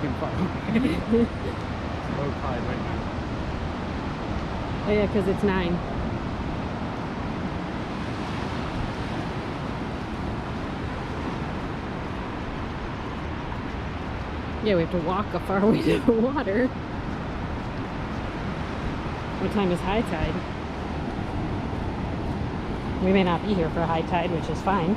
fucking far away. Low tide right now. Oh yeah, because it's 9. Yeah, we have to walk a far way to the water. What time is high tide? We may not be here for high tide, which is fine.